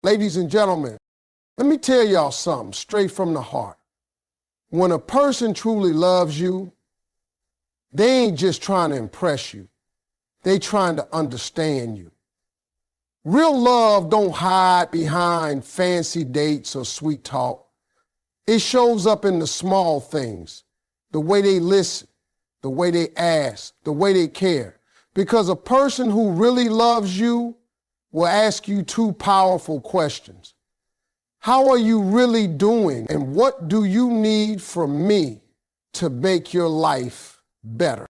Ladies and gentlemen, let me tell y'all something straight from the heart. When a person truly loves you, they ain't just trying to impress you. They trying to understand you. Real love don't hide behind fancy dates or sweet talk. It shows up in the small things, the way they listen, the way they ask, the way they care. Because a person who really loves you will ask you two powerful questions. How are you really doing? And what do you need from me to make your life better?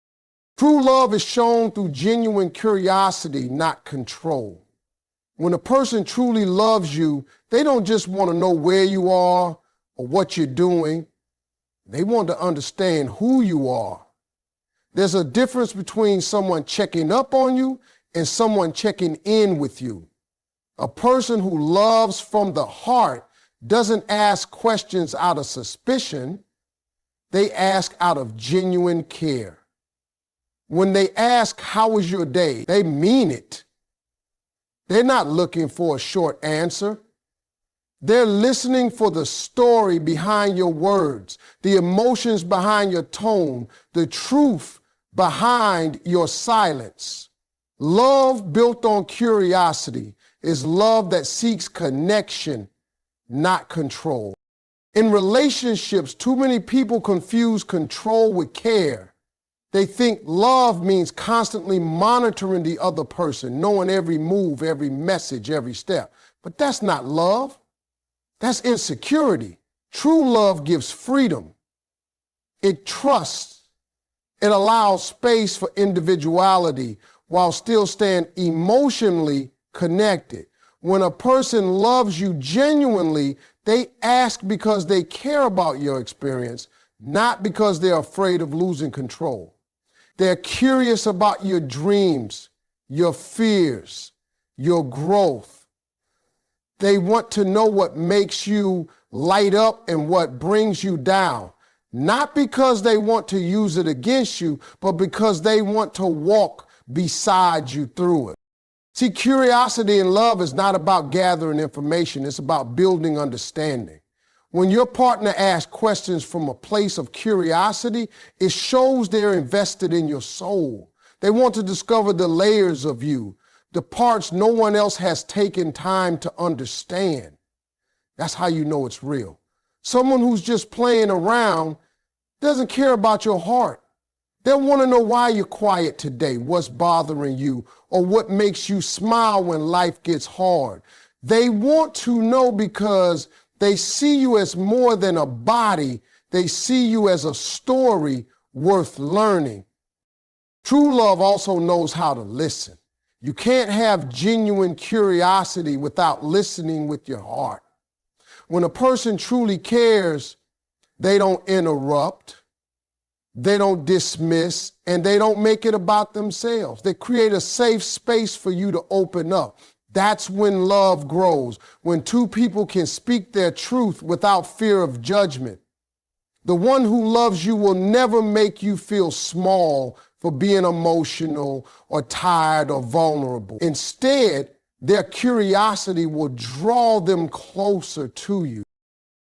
True love is shown through genuine curiosity, not control. When a person truly loves you, they don't just want to know where you are or what you're doing. They want to understand who you are. There's a difference between someone checking up on you and someone checking in with you. A person who loves from the heart doesn't ask questions out of suspicion. They ask out of genuine care. When they ask, "How was your day?" they mean it. They're not looking for a short answer. They're listening for the story behind your words, the emotions behind your tone, the truth behind your silence. Love built on curiosity is love that seeks connection, not control. In relationships, too many people confuse control with care. They think love means constantly monitoring the other person, knowing every move, every message, every step. But that's not love. That's insecurity. True love gives freedom. It trusts. It allows space for individuality while still staying emotionally connected. When a person loves you genuinely, they ask because they care about your experience, not because they're afraid of losing control. They're curious about your dreams, your fears, your growth. They want to know what makes you light up and what brings you down. Not because they want to use it against you, but because they want to walk beside you through it. See, curiosity in love is not about gathering information. It's about building understanding. When your partner asks questions from a place of curiosity, it shows they're invested in your soul. They want to discover the layers of you, the parts no one else has taken time to understand. That's how you know it's real. Someone who's just playing around doesn't care about your heart. They'll want to know why you're quiet today, what's bothering you, or what makes you smile when life gets hard. They want to know because they see you as more than a body. They see you as a story worth learning. True love also knows how to listen. You can't have genuine curiosity without listening with your heart. When a person truly cares, they don't interrupt, they don't dismiss, and they don't make it about themselves. They create a safe space for you to open up. That's when love grows, when two people can speak their truth without fear of judgment. The one who loves you will never make you feel small for being emotional or tired or vulnerable. Instead, their curiosity will draw them closer to you.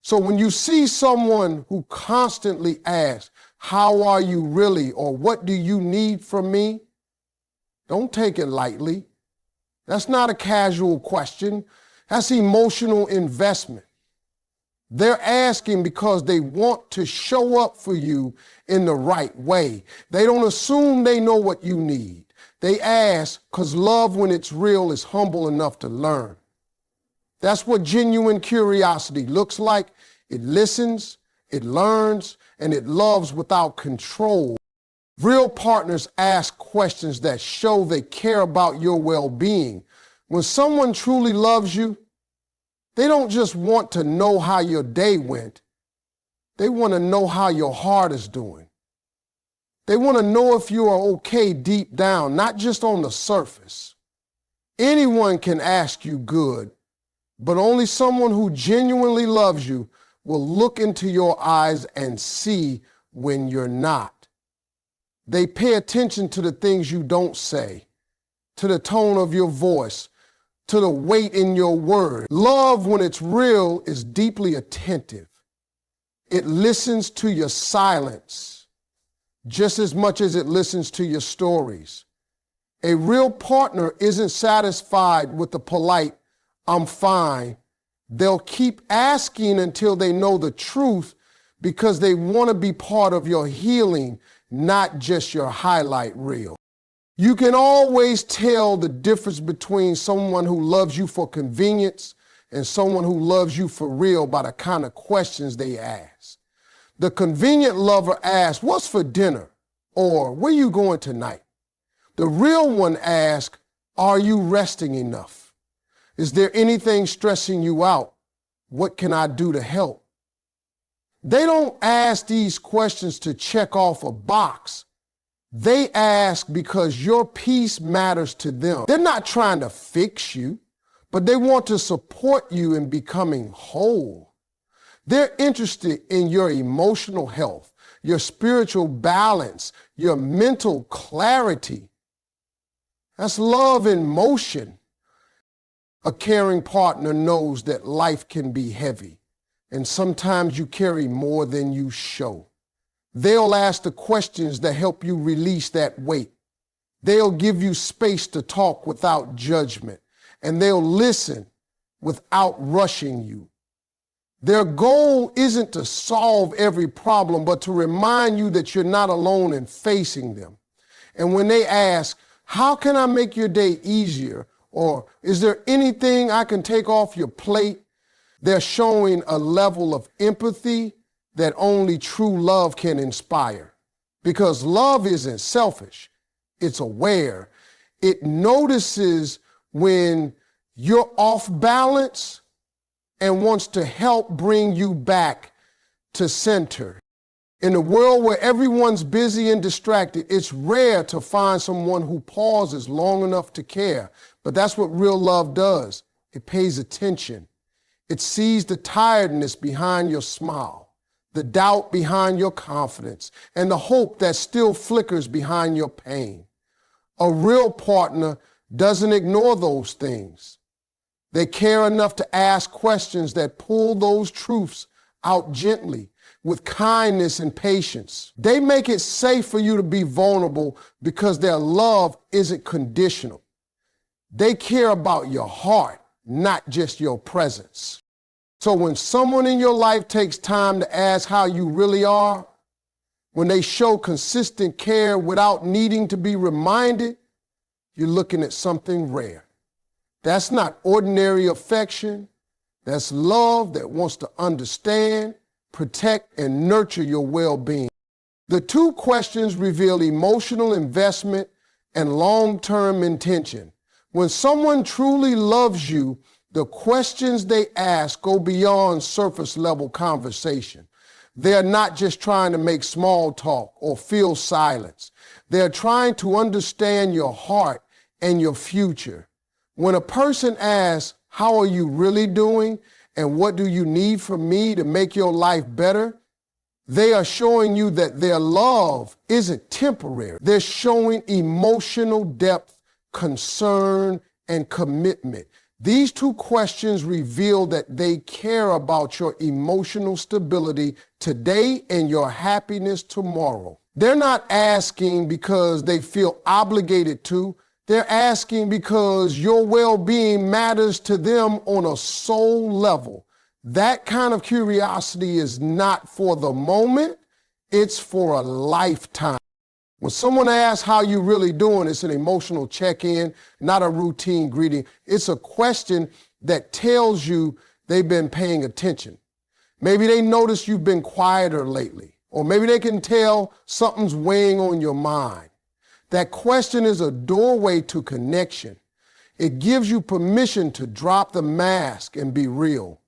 So when you see someone who constantly asks, "How are you really?" or "What do you need from me?" don't take it lightly. That's not a casual question. That's emotional investment. They're asking because they want to show up for you in the right way. They don't assume they know what you need. They ask because love, when it's real, is humble enough to learn. That's what genuine curiosity looks like. It listens, it learns, and it loves without control. Real partners ask questions that show they care about your well-being. When someone truly loves you, they don't just want to know how your day went. They want to know how your heart is doing. They want to know if you are okay deep down, not just on the surface. Anyone can ask you good, but only someone who genuinely loves you will look into your eyes and see when you're not. They pay attention to the things you don't say, to the tone of your voice, to the weight in your word. Love, when it's real, is deeply attentive. It listens to your silence just as much as it listens to your stories. A real partner isn't satisfied with the polite, "I'm fine." They'll keep asking until they know the truth because they want to be part of your healing, not just your highlight reel. You can always tell the difference between someone who loves you for convenience and someone who loves you for real by the kind of questions they ask. The convenient lover asks, "What's for dinner?" or "Where you going tonight?" The real one asks, "Are you resting enough? Is there anything stressing you out? What can I do to help?" They don't ask these questions to check off a box. They ask because your peace matters to them. They're not trying to fix you, but they want to support you in becoming whole. They're interested in your emotional health, your spiritual balance, your mental clarity. That's love in motion. A caring partner knows that life can be heavy, and sometimes you carry more than you show. They'll ask the questions that help you release that weight. They'll give you space to talk without judgment, and they'll listen without rushing you. Their goal isn't to solve every problem, but to remind you that you're not alone in facing them. And when they ask, "How can I make your day easier?" or "Is there anything I can take off your plate?" they're showing a level of empathy that only true love can inspire. Because love isn't selfish, it's aware. It notices when you're off balance and wants to help bring you back to center. In a world where everyone's busy and distracted, it's rare to find someone who pauses long enough to care. But that's what real love does. It pays attention. It sees the tiredness behind your smile, the doubt behind your confidence, and the hope that still flickers behind your pain. A real partner doesn't ignore those things. They care enough to ask questions that pull those truths out gently, with kindness and patience. They make it safe for you to be vulnerable because their love isn't conditional. They care about your heart, not just your presence. So when someone in your life takes time to ask how you really are, when they show consistent care without needing to be reminded, you're looking at something rare. That's not ordinary affection. That's love that wants to understand, protect, and nurture your well-being. The two questions reveal emotional investment and long-term intention. When someone truly loves you, the questions they ask go beyond surface-level conversation. They're not just trying to make small talk or fill silence. They're trying to understand your heart and your future. When a person asks, "How are you really doing?" and "What do you need from me to make your life better?" they are showing you that their love isn't temporary. They're showing emotional depth, concern, and commitment. These two questions reveal that they care about your emotional stability today and your happiness tomorrow. They're not asking because they feel obligated to. They're asking because your well-being matters to them on a soul level. That kind of curiosity is not for the moment, it's for a lifetime. When someone asks how you really doing, it's an emotional check-in, not a routine greeting. It's a question that tells you they've been paying attention. Maybe they notice you've been quieter lately, or maybe they can tell something's weighing on your mind. That question is a doorway to connection. It gives you permission to drop the mask and be real.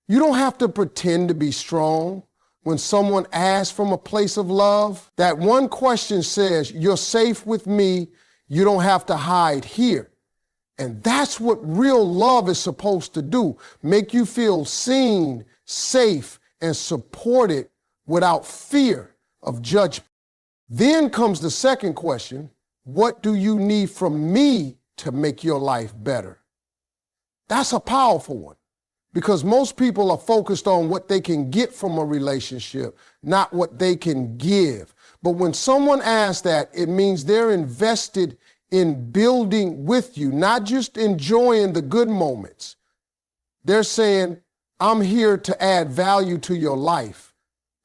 You don't have to pretend to be strong. When someone asks from a place of love, that one question says, "You're safe with me. You don't have to hide here." And that's what real love is supposed to do. Make you feel seen, safe, and supported without fear of judgment. Then comes the second question: what do you need from me to make your life better? That's a powerful one because most people are focused on what they can get from a relationship, not what they can give. But when someone asks that, it means they're invested in building with you, not just enjoying the good moments. They're saying, I'm here to add value to your life.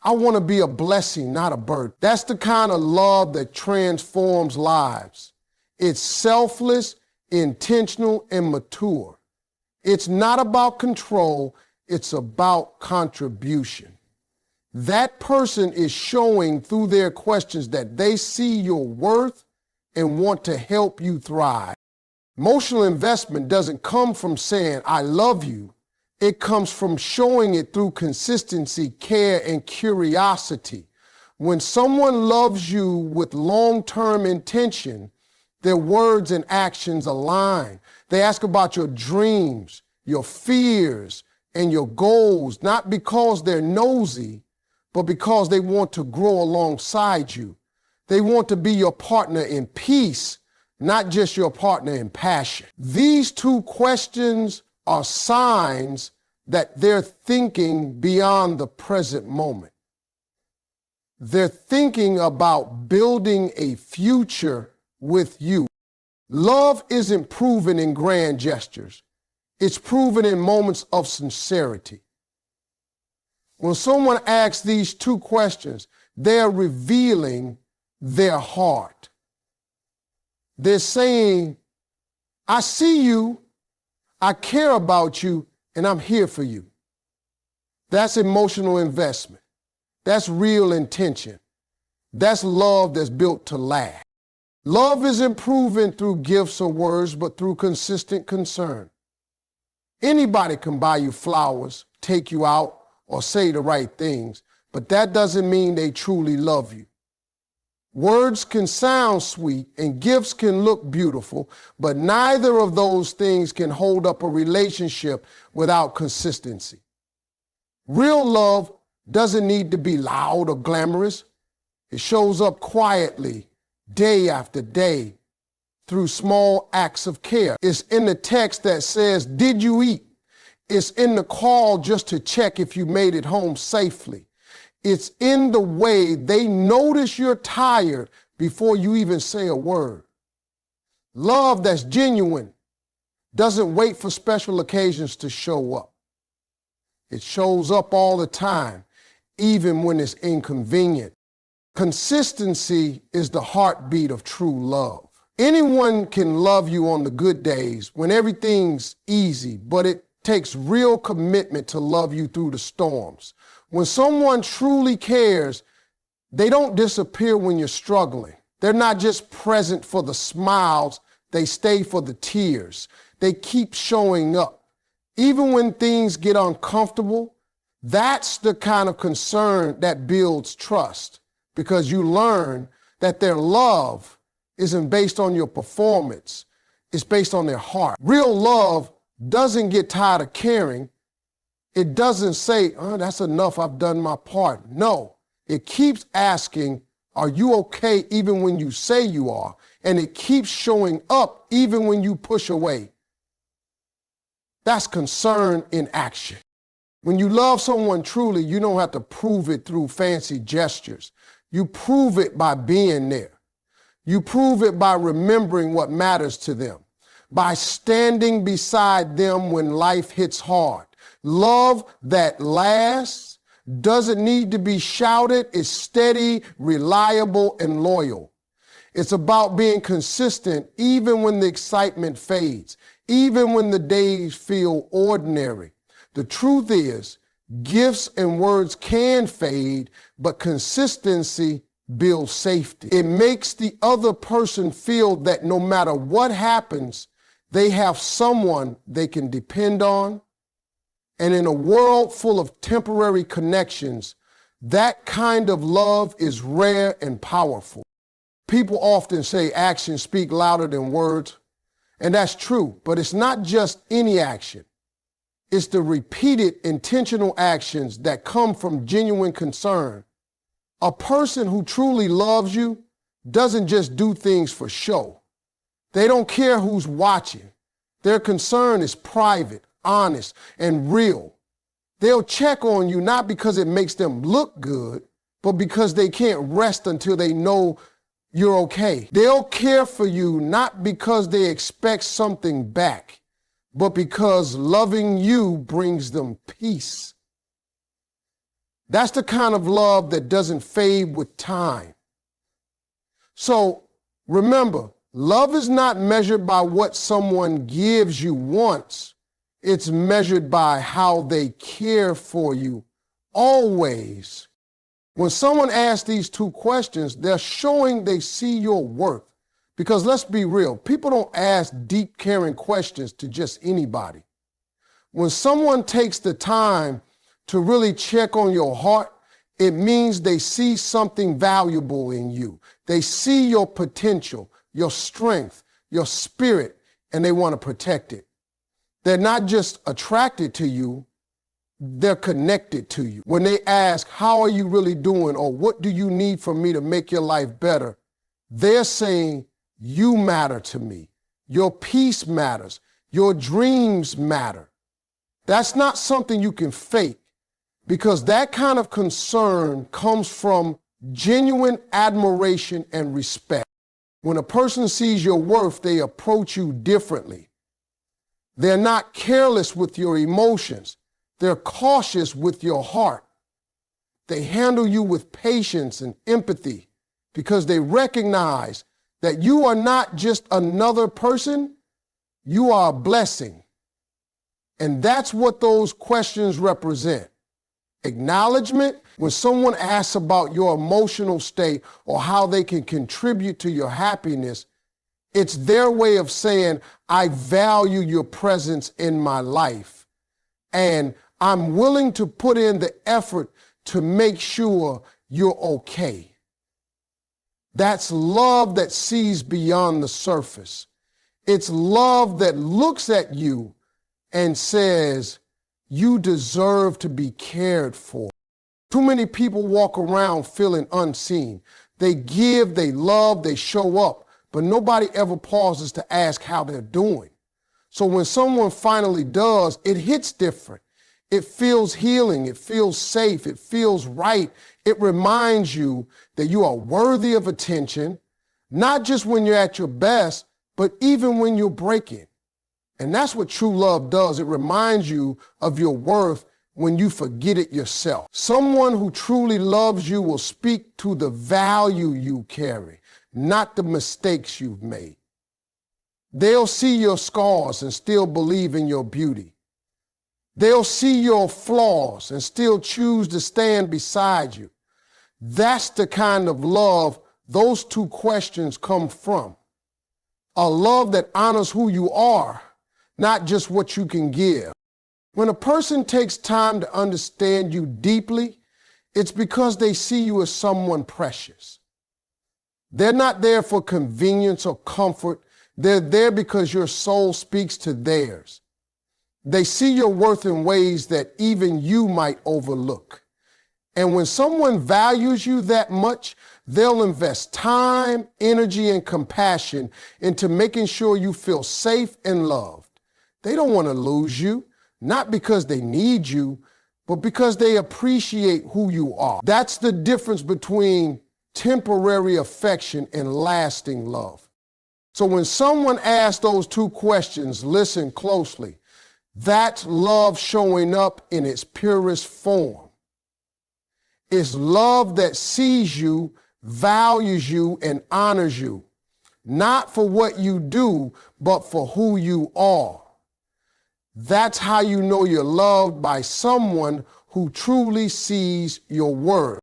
I want to be a blessing, not a burden. That's the kind of love that transforms lives. It's selfless, intentional, and mature. It's not about control, it's about contribution. That person is showing through their questions that they see your worth and want to help you thrive. Emotional investment doesn't come from saying, I love you. It comes from showing it through consistency, care, and curiosity. When someone loves you with long-term intention, their words and actions align. They ask about your dreams, your fears, and your goals, not because they're nosy, but because they want to grow alongside you. They want to be your partner in peace, not just your partner in passion. These two questions are signs that they're thinking beyond the present moment. They're thinking about building a future with you. Love isn't proven in grand gestures. It's proven in moments of sincerity. When someone asks these two questions, they're revealing their heart. They're saying, I see you, I care about you, and I'm here for you. That's emotional investment. That's real intention. That's love that's built to last. Love isn't proven through gifts or words, but through consistent concern. Anybody can buy you flowers, take you out, or say the right things, but that doesn't mean they truly love you. Words can sound sweet and gifts can look beautiful, but neither of those things can hold up a relationship without consistency. Real love doesn't need to be loud or glamorous. It shows up quietly, day after day, through small acts of care. It's in the text that says, did you eat? It's in the call just to check if you made it home safely. It's in the way they notice you're tired before you even say a word. Love that's genuine doesn't wait for special occasions to show up. It shows up all the time, even when it's inconvenient. Consistency is the heartbeat of true love. Anyone can love you on the good days when everything's easy, but it takes real commitment to love you through the storms. When someone truly cares, they don't disappear when you're struggling. They're not just present for the smiles, they stay for the tears. They keep showing up. Even when things get uncomfortable, that's the kind of concern that builds trust, because you learn that their love isn't based on your performance, it's based on their heart. Real love doesn't get tired of caring. It doesn't say, oh, that's enough, I've done my part. No, it keeps asking, are you okay even when you say you are? And it keeps showing up even when you push away. That's concern in action. When you love someone truly, you don't have to prove it through fancy gestures. You prove it by being there. You prove it by remembering what matters to them, by standing beside them when life hits hard. Love that lasts doesn't need to be shouted. It's steady, reliable, and loyal. It's about being consistent even when the excitement fades, even when the days feel ordinary. The truth is, gifts and words can fade, but consistency builds safety. It makes the other person feel that no matter what happens, they have someone they can depend on. And in a world full of temporary connections, that kind of love is rare and powerful. People often say actions speak louder than words, and that's true, but it's not just any action. It's the repeated intentional actions that come from genuine concern. A person who truly loves you doesn't just do things for show. They don't care who's watching. Their concern is private, honest, and real. They'll check on you not because it makes them look good, but because they can't rest until they know you're okay. They'll care for you not because they expect something back, but because loving you brings them peace. That's the kind of love that doesn't fade with time. So remember, love is not measured by what someone gives you once. It's measured by how they care for you always. When someone asks these two questions, they're showing they see your worth. Because let's be real, people don't ask deep, caring questions to just anybody. When someone takes the time to really check on your heart, it means they see something valuable in you. They see your potential, your strength, your spirit, and they want to protect it. They're not just attracted to you, they're connected to you. When they ask, how are you really doing? Or what do you need from me to make your life better? They're saying, you matter to me. Your peace matters. Your dreams matter. That's not something you can fake, because that kind of concern comes from genuine admiration and respect. When a person sees your worth, they approach you differently. They're not careless with your emotions. They're cautious with your heart. They handle you with patience and empathy because they recognize that you are not just another person, you are a blessing. And that's what those questions represent. Acknowledgement, when someone asks about your emotional state or how they can contribute to your happiness, it's their way of saying, I value your presence in my life, and I'm willing to put in the effort to make sure you're okay. That's love that sees beyond the surface. It's love that looks at you and says, you deserve to be cared for. Too many people walk around feeling unseen. They give, they love, they show up, but nobody ever pauses to ask how they're doing. So when someone finally does, it hits different. It feels healing, it feels safe, it feels right. It reminds you that you are worthy of attention, not just when you're at your best, but even when you're breaking. And that's what true love does. It reminds you of your worth when you forget it yourself. Someone who truly loves you will speak to the value you carry, not the mistakes you've made. They'll see your scars and still believe in your beauty. They'll see your flaws and still choose to stand beside you. That's the kind of love those two questions come from. A love that honors who you are, not just what you can give. When a person takes time to understand you deeply, it's because they see you as someone precious. They're not there for convenience or comfort. They're there because your soul speaks to theirs. They see your worth in ways that even you might overlook. And when someone values you that much, they'll invest time, energy, and compassion into making sure you feel safe and loved. They don't want to lose you, not because they need you, but because they appreciate who you are. That's the difference between temporary affection and lasting love. So when someone asks those two questions, listen closely. That's love showing up in its purest form. It's love that sees you, values you, and honors you, not for what you do, but for who you are. That's how you know you're loved by someone who truly sees your worth.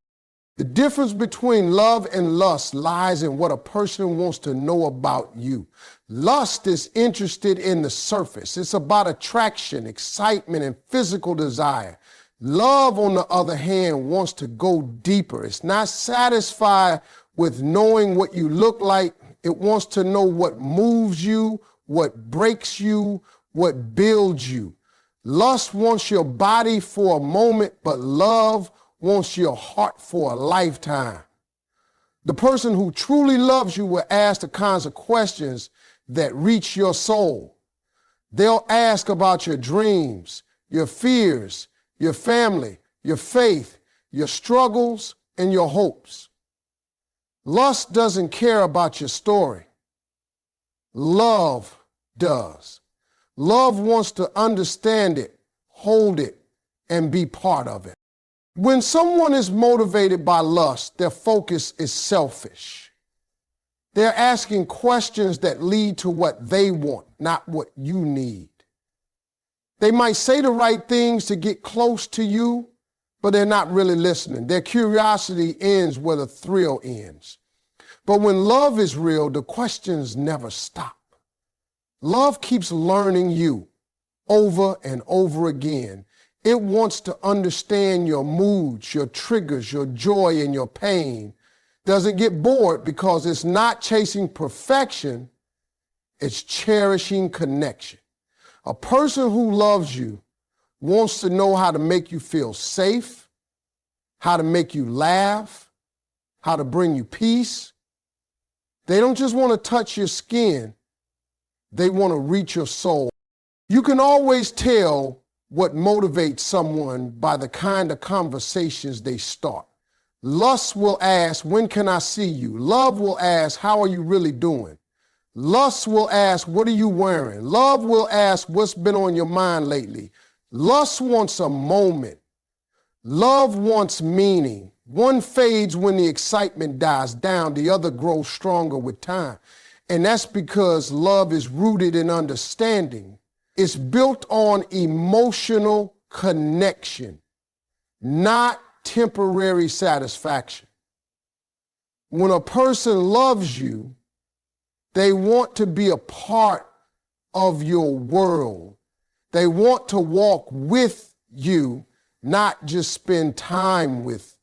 The difference between love and lust lies in what a person wants to know about you. Lust is interested in the surface. It's about attraction, excitement, and physical desire. Love, on the other hand, wants to go deeper. It's not satisfied with knowing what you look like. It wants to know what moves you, what breaks you, what builds you. Lust wants your body for a moment, but love wants your heart for a lifetime. The person who truly loves you will ask the kinds of questions that reach your soul. They'll ask about your dreams, your fears, your family, your faith, your struggles, and your hopes. Lust doesn't care about your story. Love does. Love wants to understand it, hold it, and be part of it. When someone is motivated by lust, their focus is selfish. They're asking questions that lead to what they want, not what you need. They might say the right things to get close to you, but they're not really listening. Their curiosity ends where the thrill ends. But when love is real, the questions never stop. Love keeps learning you over and over again. It wants to understand your moods, your triggers, your joy, and your pain. Doesn't get bored because it's not chasing perfection, it's cherishing connection. A person who loves you wants to know how to make you feel safe, how to make you laugh, how to bring you peace. They don't just want to touch your skin, they want to reach your soul. You can always tell what motivates someone by the kind of conversations they start. Lust will ask, when can I see you? Love will ask, how are you really doing? Lust will ask, what are you wearing? Love will ask, what's been on your mind lately? Lust wants a moment. Love wants meaning. One fades when the excitement dies down, the other grows stronger with time. And that's because love is rooted in understanding. It's built on emotional connection, not temporary satisfaction. When a person loves you, they want to be a part of your world. They want to walk with you, not just spend time with